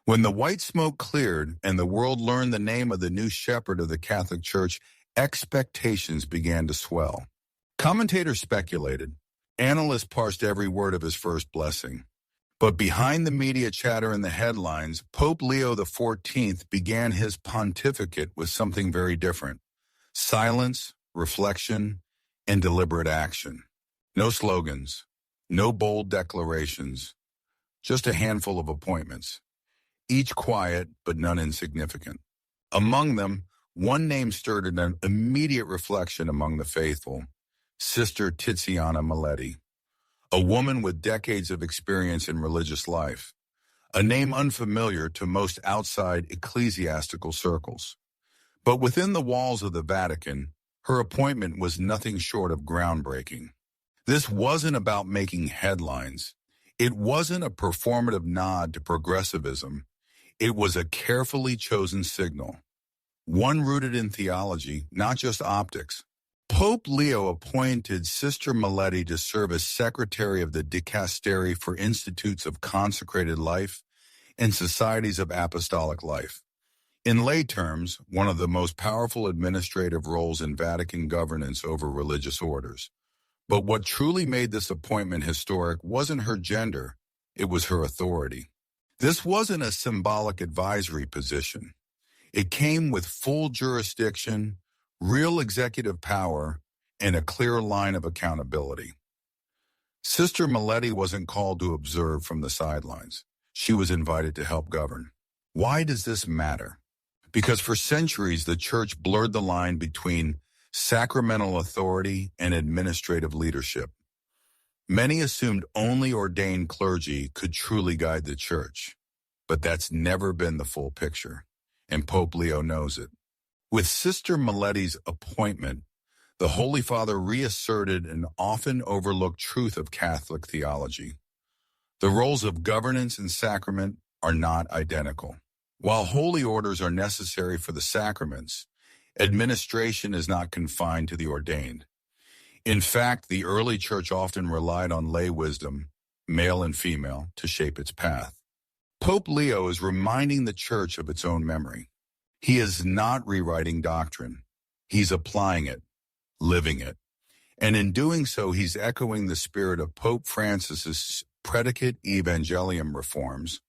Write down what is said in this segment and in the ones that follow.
When the white smoke cleared and the world learned the name of the new shepherd of the Catholic Church, expectations began to swell. Commentators speculated. Analysts parsed every word of his first blessing. But behind the media chatter and the headlines, Pope Leo XIV began his pontificate with something very different: silence, reflection, and deliberate action. No slogans, no bold declarations, just a handful of appointments, each quiet but none insignificant. Among them, one name stirred an immediate reflection among the faithful: Sister Tiziana Maletti, a woman with decades of experience in religious life, a name unfamiliar to most outside ecclesiastical circles. But within the walls of the Vatican, her appointment was nothing short of groundbreaking. This wasn't about making headlines. It wasn't a performative nod to progressivism. It was a carefully chosen signal, one rooted in theology, not just optics. Pope Leo appointed Sister Maletti to serve as Secretary of the Dicastery for Institutes of Consecrated Life and Societies of Apostolic Life. In lay terms, one of the most powerful administrative roles in Vatican governance over religious orders. But what truly made this appointment historic wasn't her gender, it was her authority. This wasn't a symbolic advisory position. It came with full jurisdiction, real executive power, and a clear line of accountability. Sister Maletti wasn't called to observe from the sidelines. She was invited to help govern. Why does this matter? Because for centuries, the Church blurred the line between sacramental authority and administrative leadership. Many assumed only ordained clergy could truly guide the Church, but that's never been the full picture, and Pope Leo knows it. With Sister Maletti's appointment, the Holy Father reasserted an often overlooked truth of Catholic theology. The roles of governance and sacrament are not identical. While holy orders are necessary for the sacraments, administration is not confined to the ordained. In fact, the early Church often relied on lay wisdom, male and female, to shape its path. Pope Leo is reminding the Church of its own memory. He is not rewriting doctrine. He's applying it, living it. And in doing so, he's echoing the spirit of Pope Francis's predicate evangelium reforms,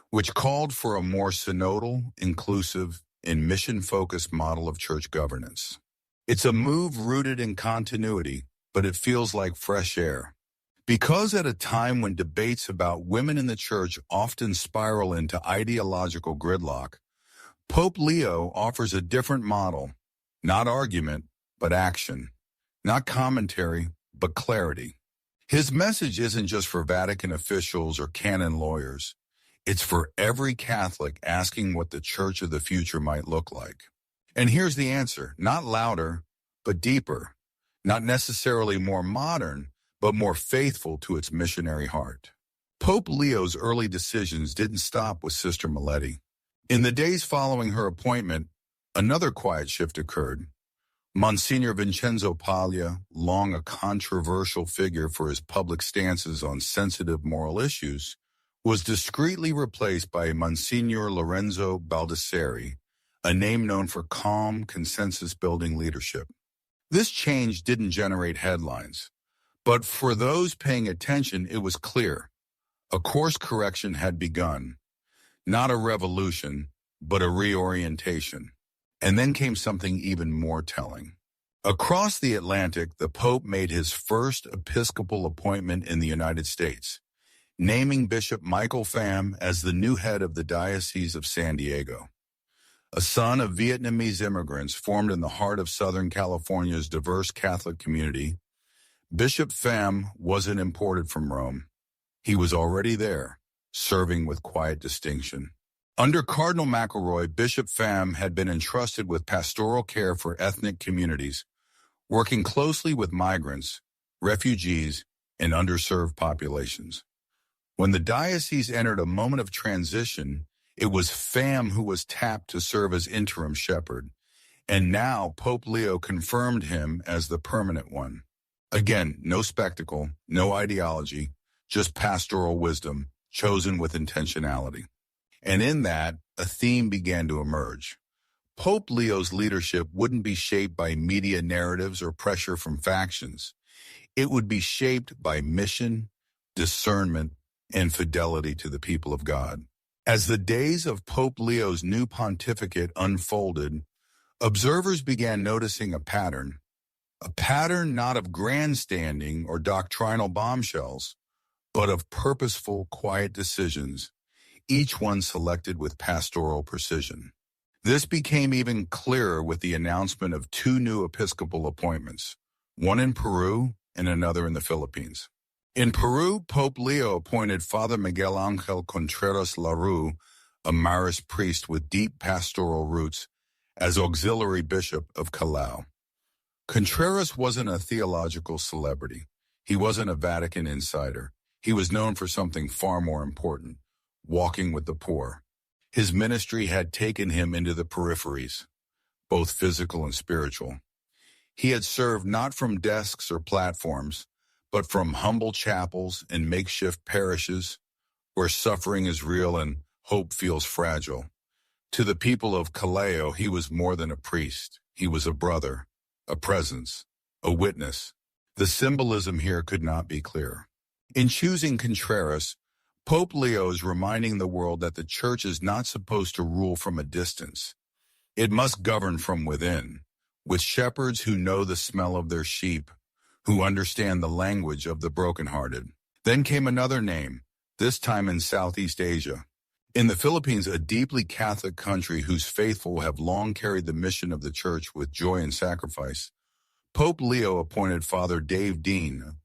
which called for a more synodal, inclusive, and mission-focused model of church governance. It's a move rooted in continuity, but it feels like fresh air. Because at a time when debates about women in the Church often spiral into ideological gridlock, Pope Leo offers a different model: not argument, but action; not commentary, but clarity. His message isn't just for Vatican officials or canon lawyers. It's for every Catholic asking what the Church of the future might look like. And here's the answer: not louder, but deeper; not necessarily more modern, but more faithful to its missionary heart. Pope Leo's early decisions didn't stop with Sister Maletti. In the days following her appointment, another quiet shift occurred. Monsignor Vincenzo Paglia, long a controversial figure for his public stances on sensitive moral issues, was discreetly replaced by Monsignor Lorenzo Baldessari, a name known for calm, consensus-building leadership. This change didn't generate headlines, but for those paying attention, it was clear. A course correction had begun. Not a revolution, but a reorientation. And then came something even more telling. Across the Atlantic, the Pope made his first episcopal appointment in the United States, naming Bishop Michael Pham as the new head of the Diocese of San Diego. A son of Vietnamese immigrants formed in the heart of Southern California's diverse Catholic community, Bishop Pham wasn't imported from Rome. He was already there, serving with quiet distinction. Under Cardinal McElroy, Bishop Pham had been entrusted with pastoral care for ethnic communities, working closely with migrants, refugees, and underserved populations. When the diocese entered a moment of transition, it was Pham who was tapped to serve as interim shepherd, and now Pope Leo confirmed him as the permanent one. Again, no spectacle, no ideology, just pastoral wisdom, chosen with intentionality. And in that, a theme began to emerge. Pope Leo's leadership wouldn't be shaped by media narratives or pressure from factions. It would be shaped by mission, discernment, and fidelity to the people of God. As the days of Pope Leo's new pontificate unfolded, observers began noticing a pattern not of grandstanding or doctrinal bombshells, but of purposeful, quiet decisions, each one selected with pastoral precision. This became even clearer with the announcement of two new episcopal appointments, one in Peru and another in the Philippines. In Peru, Pope Leo appointed Father Miguel Ángel Contreras Larue, a Marist priest with deep pastoral roots, as auxiliary bishop of Callao. Contreras wasn't a theological celebrity. He wasn't a Vatican insider. He was known for something far more important, walking with the poor. His ministry had taken him into the peripheries, both physical and spiritual. He had served not from desks or platforms, but from humble chapels and makeshift parishes where suffering is real and hope feels fragile. To the people of Callao, he was more than a priest. He was a brother, a presence, a witness. The symbolism here could not be clearer. In choosing Contreras, Pope Leo is reminding the world that the Church is not supposed to rule from a distance. It must govern from within, with shepherds who know the smell of their sheep, who understand the language of the brokenhearted. Then came another name, this time in Southeast Asia. In the Philippines, a deeply Catholic country whose faithful have long carried the mission of the Church with joy and sacrifice, Pope Leo appointed Father Dave Dean,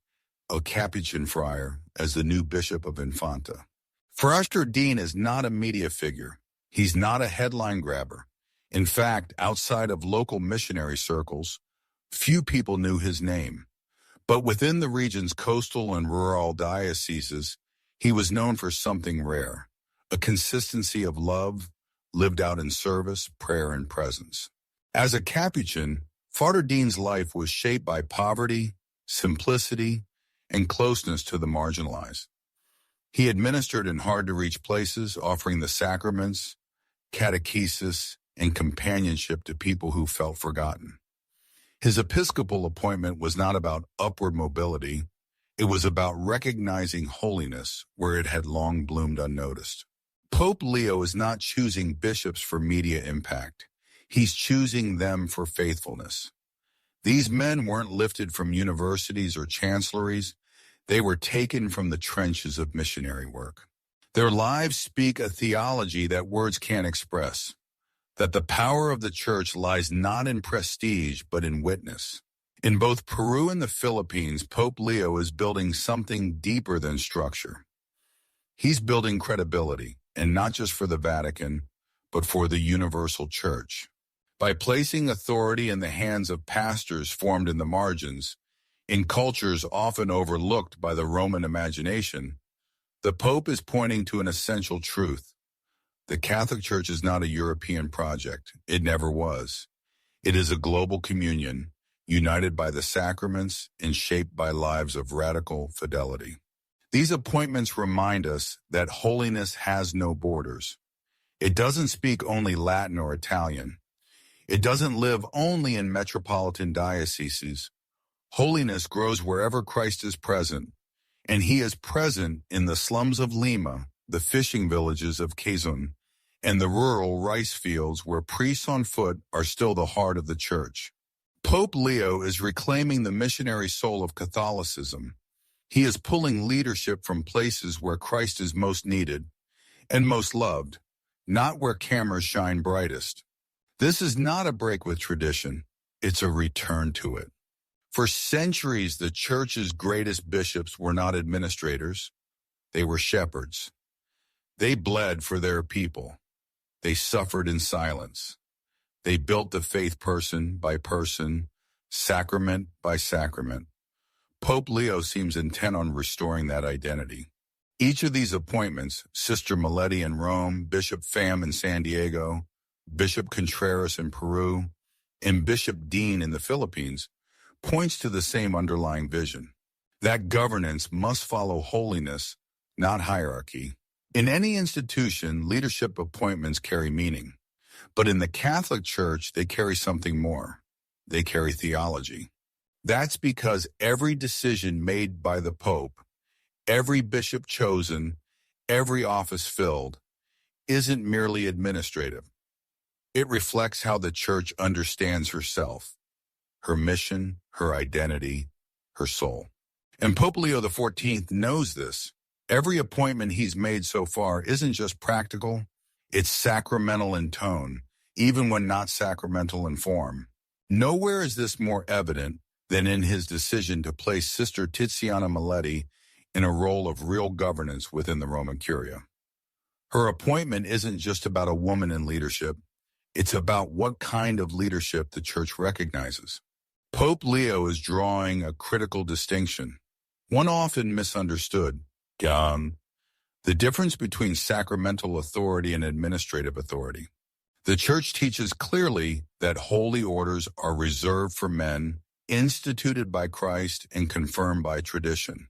a Capuchin friar, as the new Bishop of Infanta. Father Dean is not a media figure. He's not a headline grabber. In fact, outside of local missionary circles, few people knew his name. But within the region's coastal and rural dioceses, he was known for something rare, a consistency of love lived out in service, prayer, and presence. As a Capuchin, Father Dean's life was shaped by poverty, simplicity, and closeness to the marginalized. He administered in hard-to-reach places, offering the sacraments, catechesis, and companionship to people who felt forgotten. His episcopal appointment was not about upward mobility. It was about recognizing holiness where it had long bloomed unnoticed. Pope Leo is not choosing bishops for media impact. He's choosing them for faithfulness. These men weren't lifted from universities or chancelleries. They were taken from the trenches of missionary work. Their lives speak a theology that words can't express, that the power of the Church lies not in prestige but in witness. In both Peru and the Philippines, Pope Leo is building something deeper than structure. He's building credibility, and not just for the Vatican, but for the universal Church. By placing authority in the hands of pastors formed in the margins, in cultures often overlooked by the Roman imagination, the Pope is pointing to an essential truth. The Catholic Church is not a European project. It never was. It is a global communion, united by the sacraments and shaped by lives of radical fidelity. These appointments remind us that holiness has no borders. It doesn't speak only Latin or Italian. It doesn't live only in metropolitan dioceses. Holiness grows wherever Christ is present, and he is present in the slums of Lima, the fishing villages of Quezon, and the rural rice fields where priests on foot are still the heart of the Church. Pope Leo is reclaiming the missionary soul of Catholicism. He is pulling leadership from places where Christ is most needed and most loved, not where cameras shine brightest. This is not a break with tradition. It's a return to it. For centuries, the Church's greatest bishops were not administrators. They were shepherds. They bled for their people. They suffered in silence. They built the faith person by person, sacrament by sacrament. Pope Leo seems intent on restoring that identity. Each of these appointments, Sister Maletti in Rome, Bishop Pham in San Diego, Bishop Contreras in Peru, and Bishop Dean in the Philippines, points to the same underlying vision. That governance must follow holiness, not hierarchy. In any institution, leadership appointments carry meaning. But in the Catholic Church, they carry something more. They carry theology. That's because every decision made by the Pope, every bishop chosen, every office filled, isn't merely administrative. It reflects how the Church understands herself, her mission, her identity, her soul. And Pope Leo XIV knows this. Every appointment he's made so far isn't just practical, it's sacramental in tone, even when not sacramental in form. Nowhere is this more evident than in his decision to place Sister Tiziana Maletti in a role of real governance within the Roman Curia. Her appointment isn't just about a woman in leadership, it's about what kind of leadership the Church recognizes. Pope Leo is drawing a critical distinction, one often misunderstood. The difference between sacramental authority and administrative authority. The Church teaches clearly that holy orders are reserved for men, instituted by Christ and confirmed by tradition.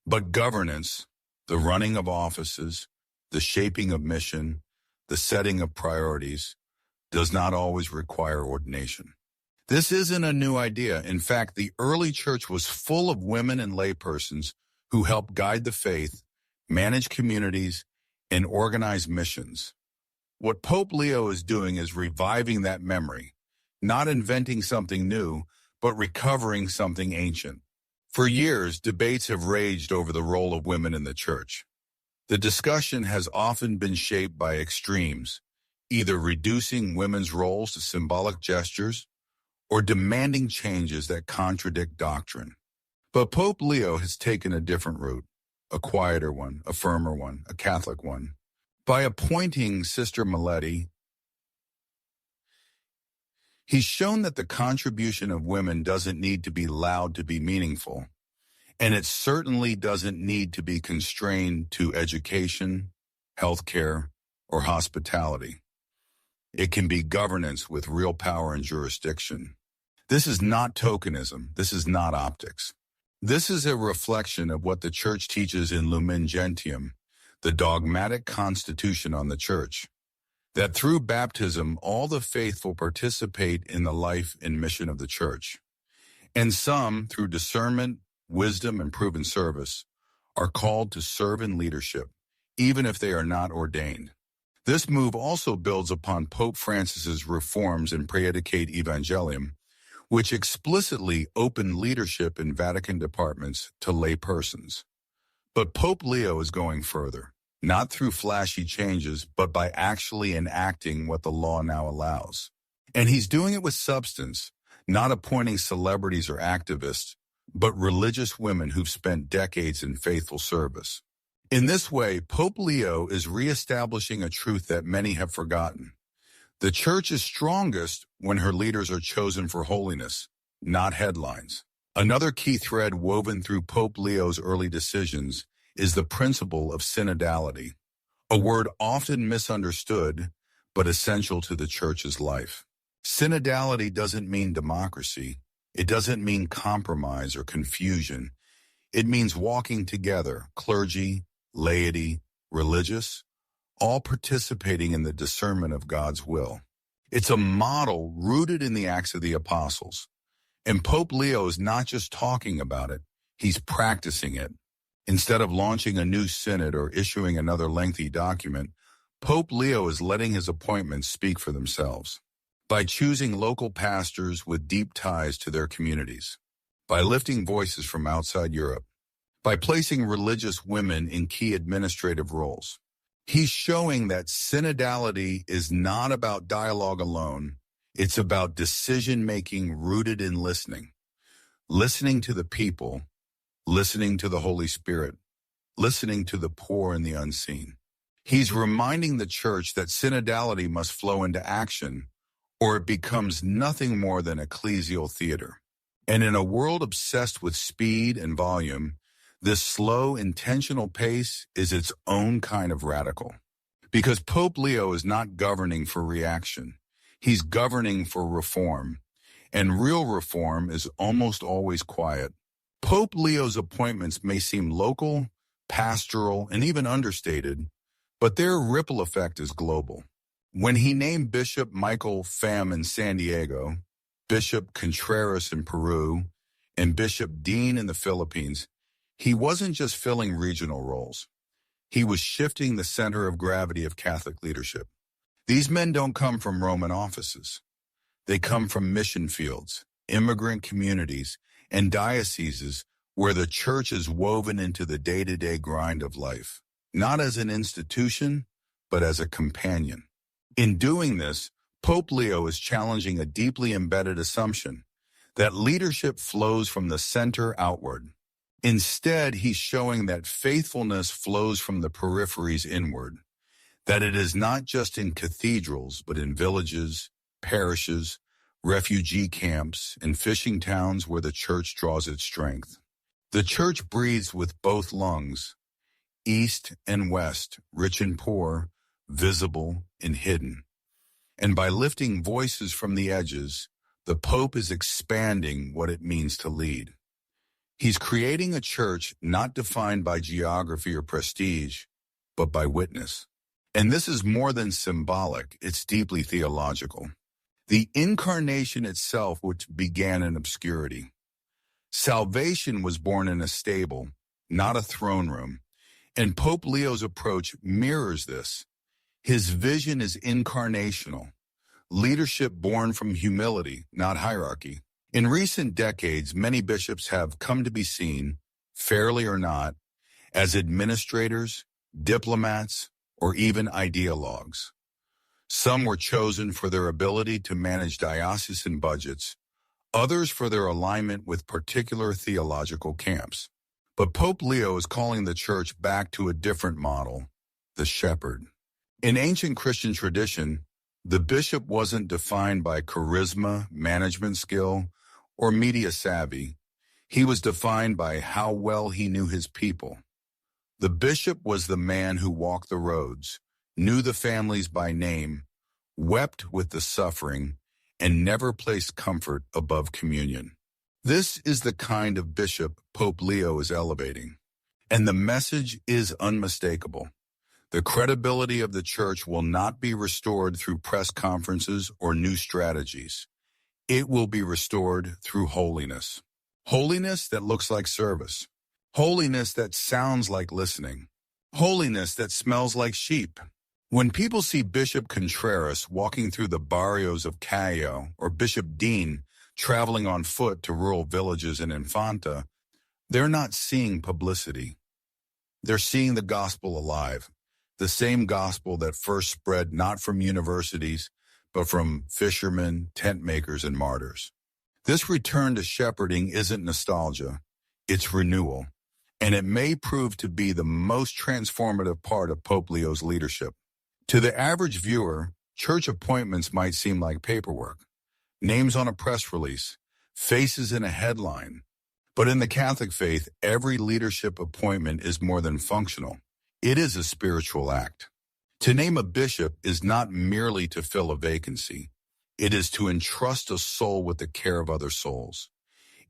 But governance, the running of offices, the shaping of mission, the setting of priorities, does not always require ordination. This isn't a new idea. In fact, the early Church was full of women and laypersons who helped guide the faith, manage communities, and organize missions. What Pope Leo is doing is reviving that memory, not inventing something new, but recovering something ancient. For years, debates have raged over the role of women in the Church. The discussion has often been shaped by extremes, either reducing women's roles to symbolic gestures or demanding changes that contradict doctrine. But Pope Leo has taken a different route, a quieter one, a firmer one, a Catholic one. By appointing Sister Maletti, he's shown that the contribution of women doesn't need to be loud to be meaningful, and it certainly doesn't need to be constrained to education, healthcare, or hospitality. It can be governance with real power and jurisdiction. This is not tokenism. This is not optics. This is a reflection of what the Church teaches in Lumen Gentium, the dogmatic constitution on the Church, that through baptism all the faithful participate in the life and mission of the Church, and some, through discernment, wisdom, and proven service, are called to serve in leadership, even if they are not ordained. This move also builds upon Pope Francis's reforms in Predicate Evangelium, which explicitly opened leadership in Vatican departments to lay persons. But Pope Leo is going further, not through flashy changes, but by actually enacting what the law now allows. And he's doing it with substance, not appointing celebrities or activists, but religious women who've spent decades in faithful service. In this way, Pope Leo is reestablishing a truth that many have forgotten. The Church is strongest when her leaders are chosen for holiness, not headlines. Another key thread woven through Pope Leo's early decisions is the principle of synodality, a word often misunderstood but essential to the Church's life. Synodality doesn't mean democracy. It doesn't mean compromise or confusion. It means walking together, clergy, laity, religious, all participating in the discernment of God's will. It's a model rooted in the Acts of the Apostles. And Pope Leo is not just talking about it, he's practicing it. Instead of launching a new synod or issuing another lengthy document, Pope Leo is letting his appointments speak for themselves. By choosing local pastors with deep ties to their communities, by lifting voices from outside Europe, by placing religious women in key administrative roles. He's showing that synodality is not about dialogue alone. It's about decision-making rooted in listening. Listening to the people, listening to the Holy Spirit, listening to the poor and the unseen. He's reminding the Church that synodality must flow into action, or it becomes nothing more than ecclesial theater. And in a world obsessed with speed and volume, this slow, intentional pace is its own kind of radical. Because Pope Leo is not governing for reaction. He's governing for reform. And real reform is almost always quiet. Pope Leo's appointments may seem local, pastoral, and even understated, But their ripple effect is global. When he named Bishop Michael Pham in San Diego, Bishop Contreras in Peru, and Bishop Dean in the Philippines, he wasn't just filling regional roles. He was shifting the center of gravity of Catholic leadership. These men don't come from Roman offices. They come from mission fields, immigrant communities, and dioceses where the church is woven into the day-to-day grind of life, not as an institution, but as a companion. In doing this, Pope Leo is challenging a deeply embedded assumption that leadership flows from the center outward. Instead, he's showing that faithfulness flows from the peripheries inward, that it is not just in cathedrals, but in villages, parishes, refugee camps, and fishing towns where the church draws its strength. The church breathes with both lungs, east and west, rich and poor, visible and hidden. And by lifting voices from the edges, the Pope is expanding what it means to lead. He's creating a church not defined by geography or prestige, but by witness. And this is more than symbolic, it's deeply theological. The incarnation itself, which began in obscurity. Salvation was born in a stable, not a throne room, and Pope Leo's approach mirrors this. His vision is incarnational, leadership born from humility, not hierarchy. In recent decades, many bishops have come to be seen, fairly or not, as administrators, diplomats, or even ideologues. Some were chosen for their ability to manage diocesan budgets, others for their alignment with particular theological camps. But Pope Leo is calling the church back to a different model, the shepherd. In ancient Christian tradition, the bishop wasn't defined by charisma, management skill, or media savvy. He was defined by how well he knew his people. The bishop was the man who walked the roads, knew the families by name, wept with the suffering, and never placed comfort above communion. This is the kind of bishop Pope Leo is elevating. And the message is unmistakable. The credibility of the church will not be restored through press conferences or new strategies. It will be restored through holiness. Holiness that looks like service. Holiness that sounds like listening. Holiness that smells like sheep. When people see Bishop Contreras walking through the barrios of Cayo or Bishop Dean traveling on foot to rural villages in Infanta, they're not seeing publicity. They're seeing the gospel alive, the same gospel that first spread not from universities, but from fishermen, tent makers, and martyrs. This return to shepherding isn't nostalgia, it's renewal, and it may prove to be the most transformative part of Pope Leo's leadership. To the average viewer, church appointments might seem like paperwork, names on a press release, faces in a headline. But in the Catholic faith, every leadership appointment is more than functional. It is a spiritual act. To name a bishop is not merely to fill a vacancy. It is to entrust a soul with the care of other souls.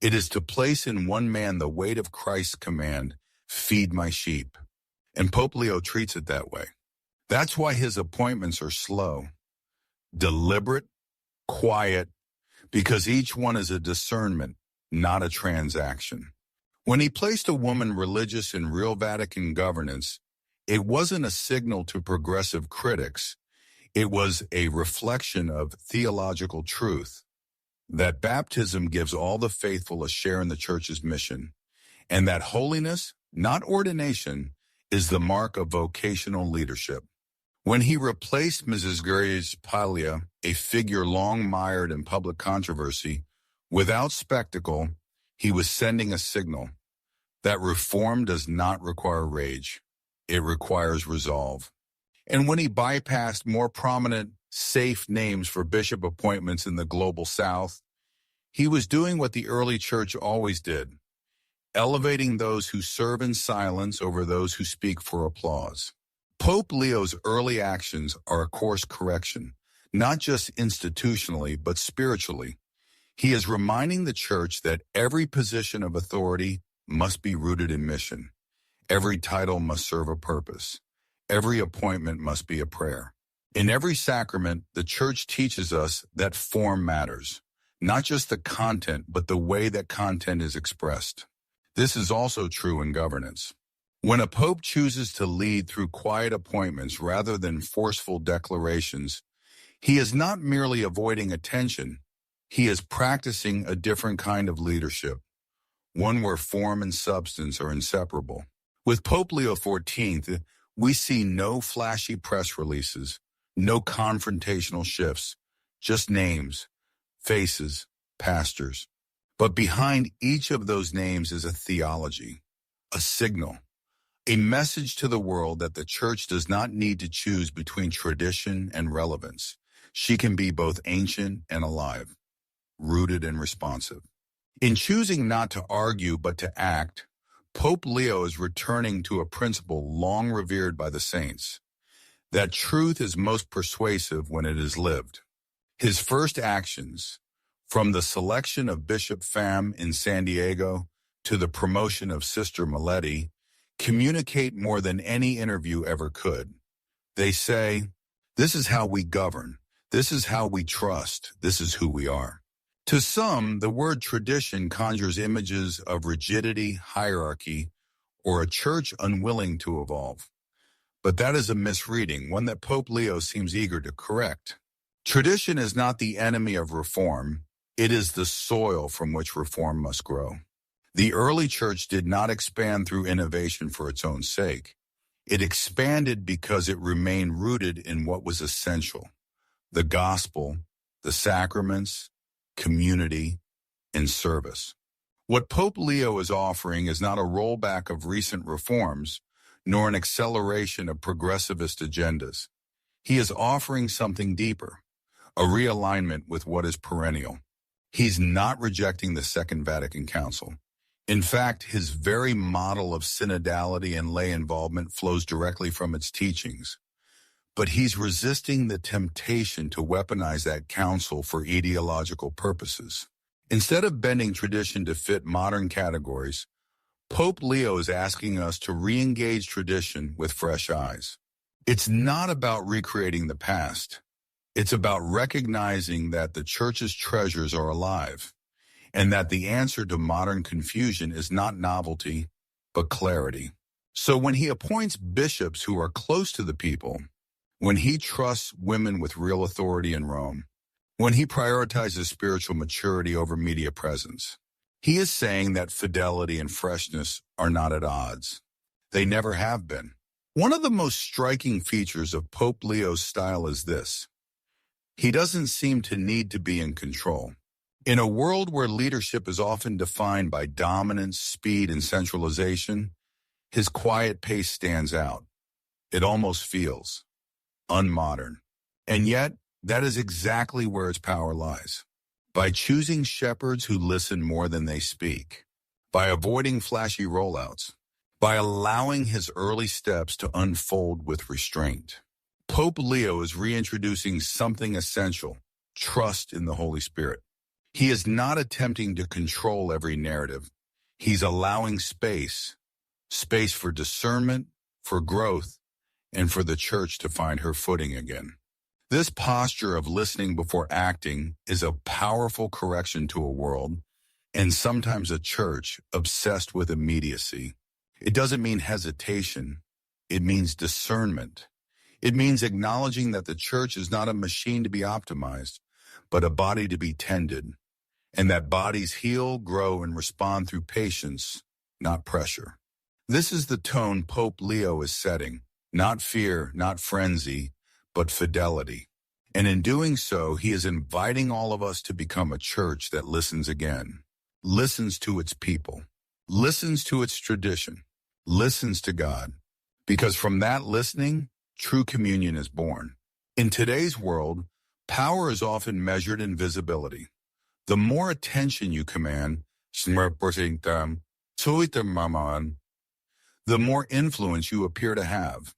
It is to place in one man the weight of Christ's command, feed my sheep. And Pope Leo treats it that way. That's why his appointments are slow, deliberate, quiet, because each one is a discernment, not a transaction. When he placed a woman religious in real Vatican governance, it wasn't a signal to progressive critics. It was a reflection of theological truth, that baptism gives all the faithful a share in the church's mission, and that holiness, not ordination, is the mark of vocational leadership. When he replaced Mrs. Grace Paglia, a figure long mired in public controversy, without spectacle, he was sending a signal that reform does not require rage. It requires resolve. And when he bypassed more prominent, safe names for bishop appointments in the global South, he was doing what the early church always did, elevating those who serve in silence over those who speak for applause. Pope Leo's early actions are a course correction, not just institutionally, but spiritually. He is reminding the church that every position of authority must be rooted in mission. Every title must serve a purpose. Every appointment must be a prayer. In every sacrament, the Church teaches us that form matters, not just the content, but the way that content is expressed. This is also true in governance. When a pope chooses to lead through quiet appointments rather than forceful declarations, he is not merely avoiding attention, he is practicing a different kind of leadership, one where form and substance are inseparable. With Pope Leo XIV, we see no flashy press releases, no confrontational shifts, just names, faces, pastors. But behind each of those names is a theology, a signal, a message to the world that the Church does not need to choose between tradition and relevance. She can be both ancient and alive, rooted and responsive. In choosing not to argue but to act, Pope Leo is returning to a principle long revered by the saints, that truth is most persuasive when it is lived. His first actions, from the selection of Bishop Pham in San Diego to the promotion of Sister Maletti, communicate more than any interview ever could. They say, this is how we govern, this is how we trust, this is who we are. To some, the word tradition conjures images of rigidity, hierarchy, or a church unwilling to evolve. But that is a misreading, one that Pope Leo seems eager to correct. Tradition is not the enemy of reform, it is the soil from which reform must grow. The early church did not expand through innovation for its own sake. It expanded because it remained rooted in what was essential: the gospel, the sacraments, community, and service. What Pope Leo is offering is not a rollback of recent reforms, nor an acceleration of progressivist agendas. He is offering something deeper, a realignment with what is perennial. He's not rejecting the Second Vatican Council. In fact, his very model of synodality and lay involvement flows directly from its teachings. But he's resisting the temptation to weaponize that council for ideological purposes. Instead of bending tradition to fit modern categories, Pope Leo is asking us to re-engage tradition with fresh eyes. It's not about recreating the past. It's about recognizing that the Church's treasures are alive, and that the answer to modern confusion is not novelty, but clarity. So when he appoints bishops who are close to the people, when he trusts women with real authority in Rome, when he prioritizes spiritual maturity over media presence, he is saying that fidelity and freshness are not at odds. They never have been. One of the most striking features of Pope Leo's style is this: he doesn't seem to need to be in control. In a world where leadership is often defined by dominance, speed, and centralization, his quiet pace stands out. It almost feels unmodern. And yet, that is exactly where its power lies. By choosing shepherds who listen more than they speak, by avoiding flashy rollouts, by allowing his early steps to unfold with restraint. Pope Leo is reintroducing something essential: trust in the Holy Spirit. He is not attempting to control every narrative. He's allowing space for discernment, for growth, and for the Church to find her footing again. This posture of listening before acting is a powerful correction to a world, and sometimes a church, obsessed with immediacy. It doesn't mean hesitation. It means discernment. It means acknowledging that the Church is not a machine to be optimized, but a body to be tended, and that bodies heal, grow, and respond through patience, not pressure. This is the tone Pope Leo is setting: not fear, not frenzy, but fidelity. And in doing so, he is inviting all of us to become a church that listens again, listens to its people, listens to its tradition, listens to God. Because from that listening, true communion is born. In today's world, power is often measured in visibility. The more attention you command, the more influence you appear to have.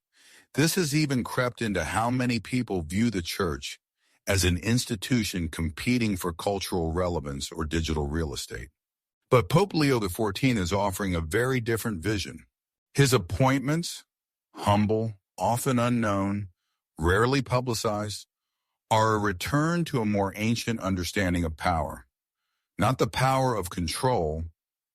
This has even crept into how many people view the Church as an institution competing for cultural relevance or digital real estate. But Pope Leo XIV is offering a very different vision. His appointments, humble, often unknown, rarely publicized, are a return to a more ancient understanding of power. Not the power of control,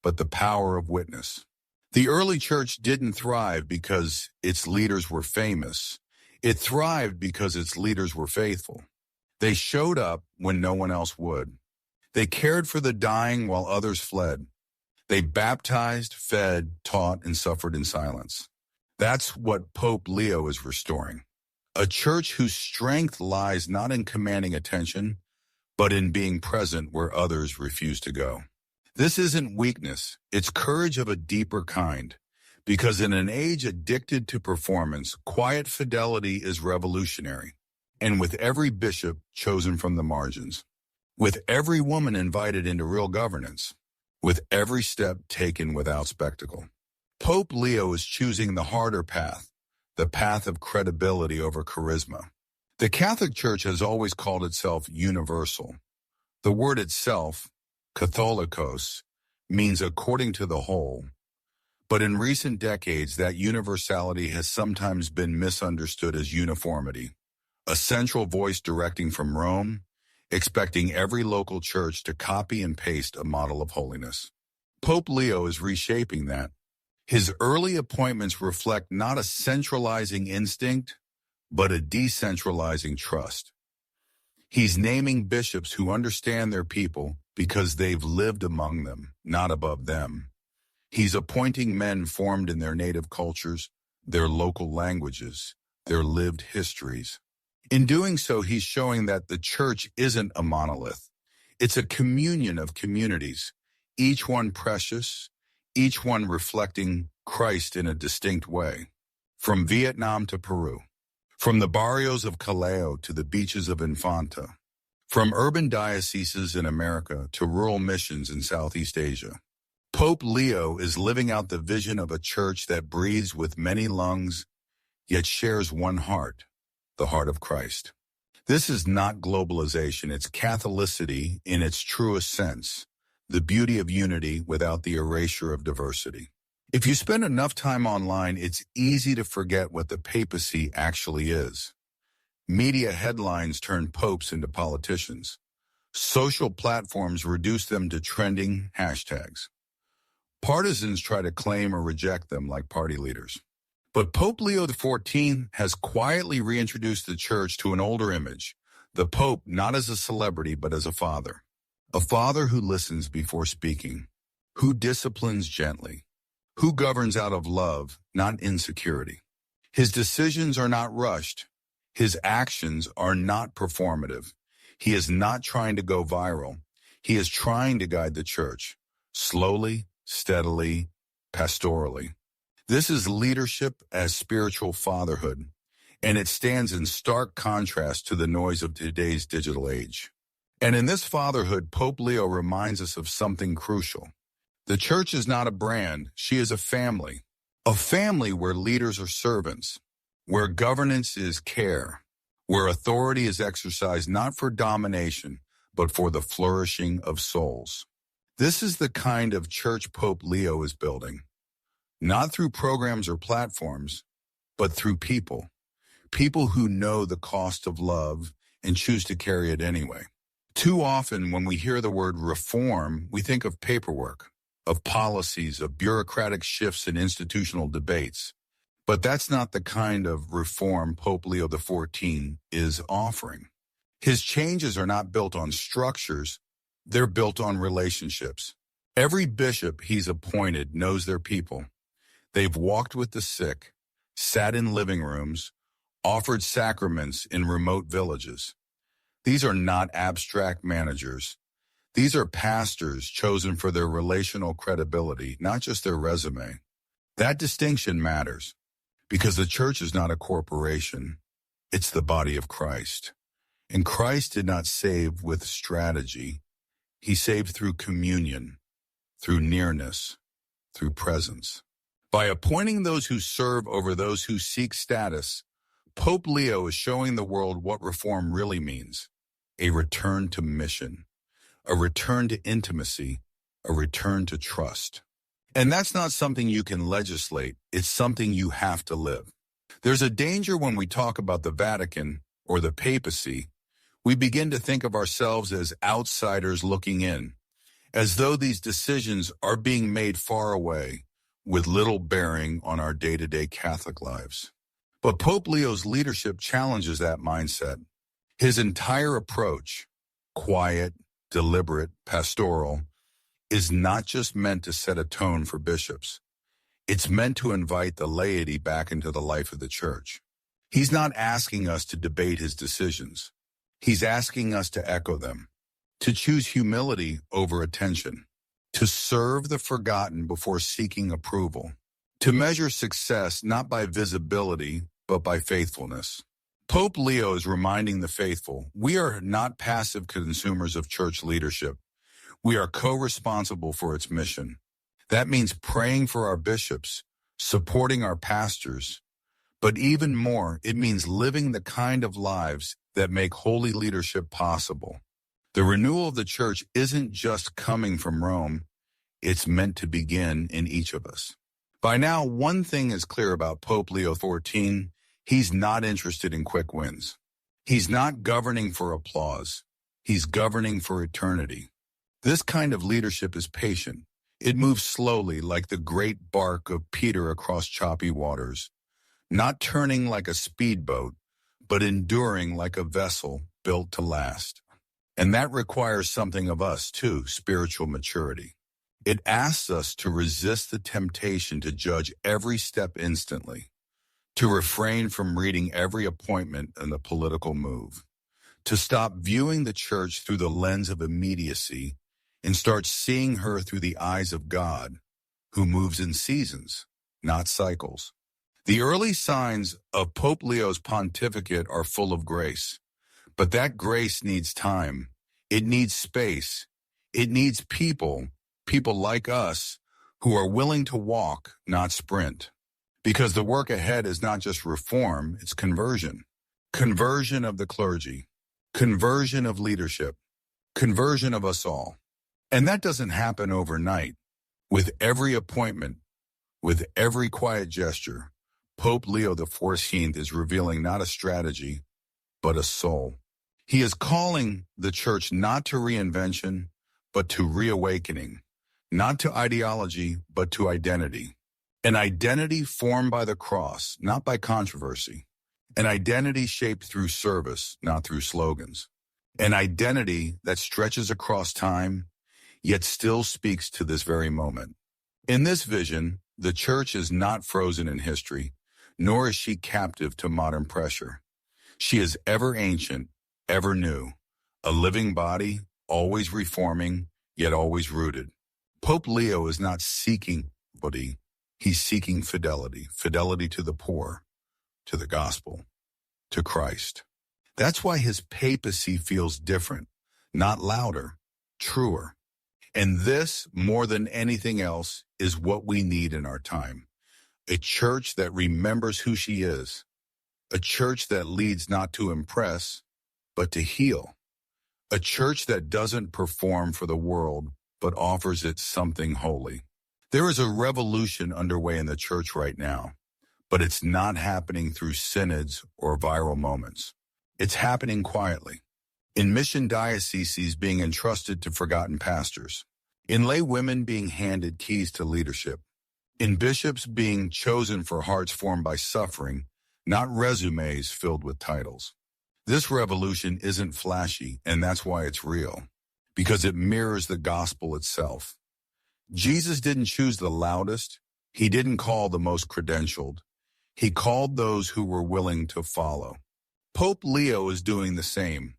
but the power of witness. The early church didn't thrive because its leaders were famous. It thrived because its leaders were faithful. They showed up when no one else would. They cared for the dying while others fled. They baptized, fed, taught, and suffered in silence. That's what Pope Leo is restoring. A church whose strength lies not in commanding attention, but in being present where others refuse to go. This isn't weakness, it's courage of a deeper kind. Because in an age addicted to performance, quiet fidelity is revolutionary. And with every bishop chosen from the margins, with every woman invited into real governance, with every step taken without spectacle, Pope Leo is choosing the harder path, the path of credibility over charisma. The Catholic Church has always called itself universal. The word itself, Catholicos, means according to the whole. But in recent decades, that universality has sometimes been misunderstood as uniformity, a central voice directing from Rome, expecting every local church to copy and paste a model of holiness. Pope Leo is reshaping that. His early appointments reflect not a centralizing instinct, but a decentralizing trust. He's naming bishops who understand their people because they've lived among them, not above them. He's appointing men formed in their native cultures, their local languages, their lived histories. In doing so, he's showing that the church isn't a monolith. It's a communion of communities, each one precious, each one reflecting Christ in a distinct way. From Vietnam to Peru, from the barrios of Callao to the beaches of Infanta, from urban dioceses in America to rural missions in Southeast Asia, Pope Leo is living out the vision of a church that breathes with many lungs, yet shares one heart, the heart of Christ. This is not globalization, it's Catholicity in its truest sense, the beauty of unity without the erasure of diversity. If you spend enough time online, it's easy to forget what the papacy actually is. Media headlines turn popes into politicians. Social platforms reduce them to trending hashtags. Partisans try to claim or reject them like party leaders. But Pope Leo XIV has quietly reintroduced the church to an older image, the Pope not as a celebrity but as a father who listens before speaking, who disciplines gently, who governs out of love, not insecurity. His decisions are not rushed. His actions are not performative. He is not trying to go viral. He is trying to guide the church, slowly, steadily, pastorally. This is leadership as spiritual fatherhood, and it stands in stark contrast to the noise of today's digital age. And in this fatherhood, Pope Leo reminds us of something crucial. The church is not a brand, she is a family where leaders are servants, where governance is care, where authority is exercised not for domination, but for the flourishing of souls. This is the kind of church Pope Leo is building, not through programs or platforms, but through people who know the cost of love and choose to carry it anyway. Too often when we hear the word reform, we think of paperwork, of policies, of bureaucratic shifts and institutional debates. But that's not the kind of reform Pope Leo XIV is offering. His changes are not built on structures, they're built on relationships. Every bishop he's appointed knows their people. They've walked with the sick, sat in living rooms, offered sacraments in remote villages. These are not abstract managers. These are pastors chosen for their relational credibility, not just their resume. That distinction matters because the church is not a corporation. It's the body of Christ. And Christ did not save with strategy. He saved through communion, through nearness, through presence. By appointing those who serve over those who seek status, Pope Leo is showing the world what reform really means: a return to mission, a return to intimacy, a return to trust. And that's not something you can legislate, it's something you have to live. There's a danger when we talk about the Vatican or the papacy. We begin to think of ourselves as outsiders looking in, as though these decisions are being made far away, with little bearing on our day-to-day Catholic lives. But Pope Leo's leadership challenges that mindset. His entire approach, quiet, deliberate, pastoral, is not just meant to set a tone for bishops. It's meant to invite the laity back into the life of the church. He's not asking us to debate his decisions. He's asking us to echo them, to choose humility over attention, to serve the forgotten before seeking approval, to measure success not by visibility, but by faithfulness. Pope Leo is reminding the faithful, we are not passive consumers of church leadership. We are co-responsible for its mission. That means praying for our bishops, supporting our pastors, but even more, it means living the kind of lives that make holy leadership possible. The renewal of the church isn't just coming from Rome, it's meant to begin in each of us. By now, one thing is clear about Pope Leo XIV. He's not interested in quick wins. He's not governing for applause. He's governing for eternity. This kind of leadership is patient. It moves slowly like the great bark of Peter across choppy waters, not turning like a speedboat, but enduring like a vessel built to last. And that requires something of us too, spiritual maturity. It asks us to resist the temptation to judge every step instantly, to refrain from reading every appointment and the political move, to stop viewing the church through the lens of immediacy and start seeing her through the eyes of God, who moves in seasons, not cycles. The early signs of Pope Leo's pontificate are full of grace, but that grace needs time. It needs space. It needs people like us, who are willing to walk, not sprint. Because the work ahead is not just reform, it's conversion. Conversion of the clergy, conversion of leadership, conversion of us all. And that doesn't happen overnight. With every appointment, with every quiet gesture, Pope Leo XIV is revealing not a strategy, but a soul. He is calling the church not to reinvention, but to reawakening, not to ideology, but to identity. An identity formed by the cross, not by controversy. An identity shaped through service, not through slogans. An identity that stretches across time, yet still speaks to this very moment. In this vision, the church is not frozen in history, nor is she captive to modern pressure. She is ever ancient, ever new, a living body, always reforming, yet always rooted. Pope Leo is not seeking body, he's seeking fidelity, fidelity to the poor, to the gospel, to Christ. That's why his papacy feels different, not louder, truer. And this, more than anything else, is what we need in our time. A church that remembers who she is. A church that leads not to impress, but to heal. A church that doesn't perform for the world, but offers it something holy. There is a revolution underway in the church right now, but it's not happening through synods or viral moments. It's happening quietly. In mission dioceses being entrusted to forgotten pastors, in lay women being handed keys to leadership, in bishops being chosen for hearts formed by suffering, not resumes filled with titles. This revolution isn't flashy, and that's why it's real, because it mirrors the gospel itself. Jesus didn't choose the loudest. He didn't call the most credentialed. He called those who were willing to follow. Pope Leo is doing the same.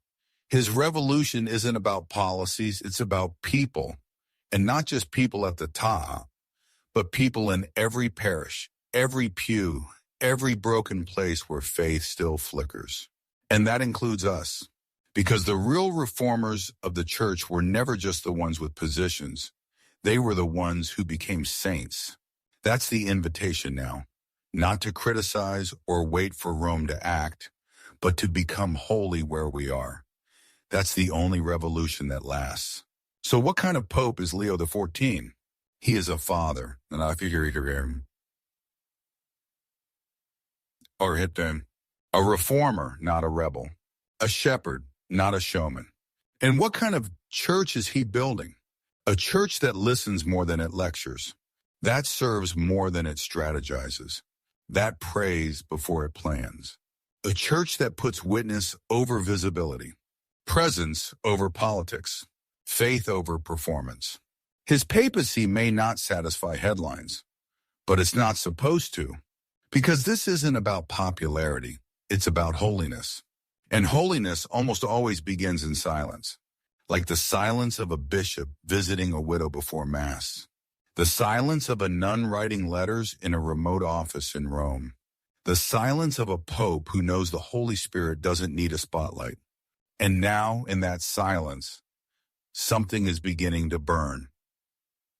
His revolution isn't about policies, it's about people. And not just people at the top, but people in every parish, every pew, every broken place where faith still flickers. And that includes us. Because the real reformers of the church were never just the ones with positions. They were the ones who became saints. That's the invitation now. Not to criticize or wait for Rome to act, but to become holy where we are. That's the only revolution that lasts. So what kind of pope is Leo XIV? He is a father, and I figure or hit them. A reformer, not a rebel. A shepherd, not a showman. And what kind of church is he building? A church that listens more than it lectures. That serves more than it strategizes. That prays before it plans. A church that puts witness over visibility. Presence over politics. Faith over performance. His papacy may not satisfy headlines, but it's not supposed to. Because this isn't about popularity, it's about holiness. And holiness almost always begins in silence, like the silence of a bishop visiting a widow before Mass, the silence of a nun writing letters in a remote office in Rome, the silence of a pope who knows the Holy Spirit doesn't need a spotlight. And now, in that silence, something is beginning to burn.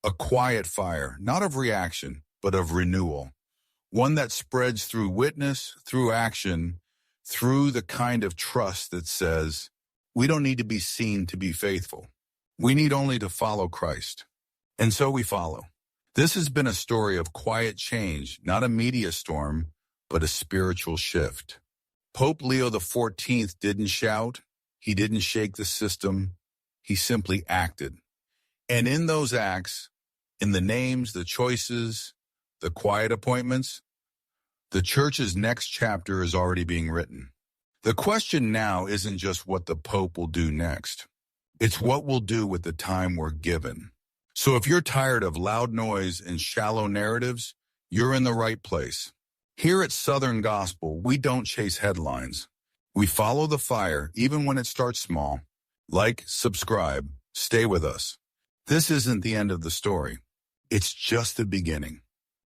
A quiet fire, not of reaction, but of renewal. One that spreads through witness, through action, through the kind of trust that says, we don't need to be seen to be faithful. We need only to follow Christ. And so we follow. This has been a story of quiet change, not a media storm, but a spiritual shift. Pope Leo XIV didn't shout. He didn't shake the system. He simply acted. And in those acts, in the names, the choices, the quiet appointments, the church's next chapter is already being written. The question now isn't just what the Pope will do next. It's what we'll do with the time we're given. So if you're tired of loud noise and shallow narratives, you're in the right place. Here at Southern Gospel, we don't chase headlines. We follow the fire, even when it starts small. Like, subscribe, stay with us. This isn't the end of the story. It's just the beginning.